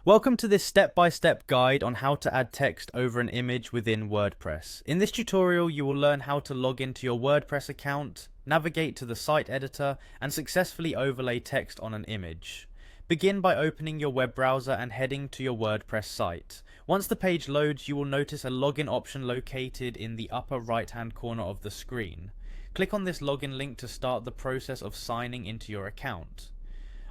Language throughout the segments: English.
Welcome to this step-by-step guide on how to add text over an image within WordPress. In this tutorial, you will learn how to log into your WordPress account, navigate to the site editor, and successfully overlay text on an image. Begin by opening your web browser and heading to your WordPress site. Once the page loads, you will notice a login option located in the upper right-hand corner of the screen. Click on this login link to start the process of signing into your account.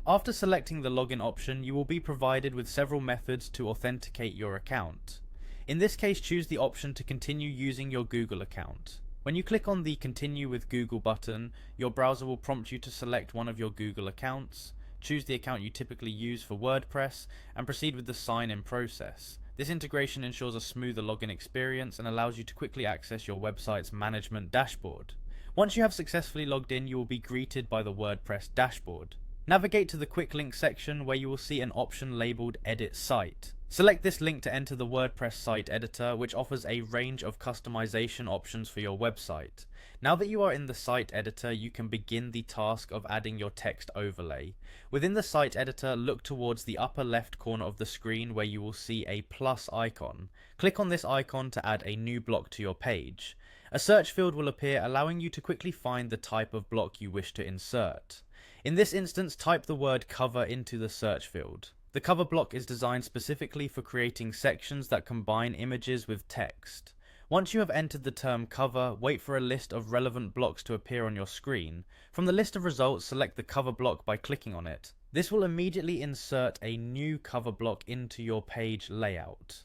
After selecting the login option, you will be provided with several methods to authenticate your account. In this case, choose the option to continue using your Google account. When you click on the Continue with Google button, your browser will prompt you to select one of your Google accounts, choose the account you typically use for WordPress, and proceed with the sign-in process. This integration ensures a smoother login experience and allows you to quickly access your website's management dashboard. Once you have successfully logged in, you will be greeted by the WordPress dashboard. Navigate to the quick link section where you will see an option labeled Edit Site. Select this link to enter the WordPress site editor, which offers a range of customization options for your website. Now that you are in the site editor, you can begin the task of adding your text overlay. Within the site editor, look towards the upper left corner of the screen where you will see a plus icon. Click on this icon to add a new block to your page. A search field will appear, allowing you to quickly find the type of block you wish to insert. In this instance, type the word cover into the search field. The cover block is designed specifically for creating sections that combine images with text. Once you have entered the term cover, wait for a list of relevant blocks to appear on your screen. From the list of results, select the cover block by clicking on it. This will immediately insert a new cover block into your page layout.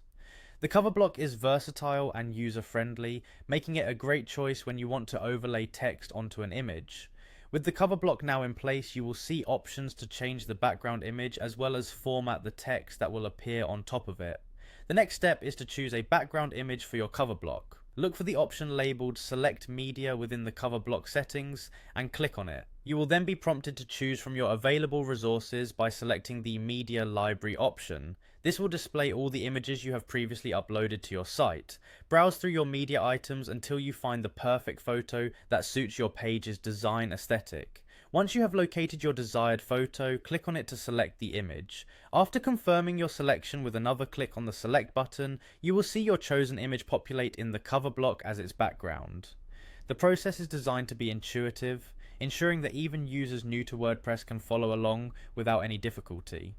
The cover block is versatile and user-friendly, making it a great choice when you want to overlay text onto an image. With the cover block now in place, you will see options to change the background image as well as format the text that will appear on top of it. The next step is to choose a background image for your cover block. Look for the option labeled Select Media within the cover block settings and click on it. You will then be prompted to choose from your available resources by selecting the Media Library option. This will display all the images you have previously uploaded to your site. Browse through your media items until you find the perfect photo that suits your page's design aesthetic. Once you have located your desired photo, click on it to select the image. After confirming your selection with another click on the Select button, you will see your chosen image populate in the cover block as its background. The process is designed to be intuitive, ensuring that even users new to WordPress can follow along without any difficulty.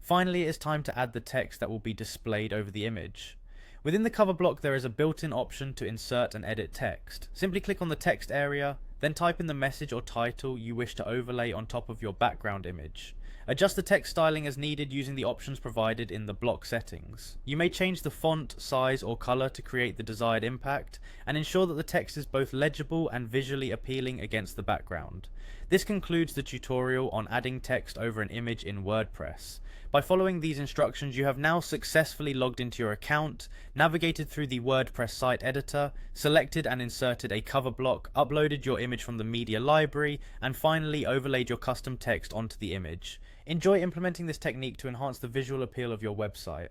Finally, it is time to add the text that will be displayed over the image. Within the cover block, there is a built-in option to insert and edit text. Simply click on the text area, then type in the message or title you wish to overlay on top of your background image. Adjust the text styling as needed using the options provided in the block settings. You may change the font, size or color to create the desired impact and ensure that the text is both legible and visually appealing against the background. This concludes the tutorial on adding text over an image in WordPress. By following these instructions, you have now successfully logged into your account, navigated through the WordPress site editor, selected and inserted a cover block, uploaded your image from the media library, and finally overlaid your custom text onto the image. Enjoy implementing this technique to enhance the visual appeal of your website.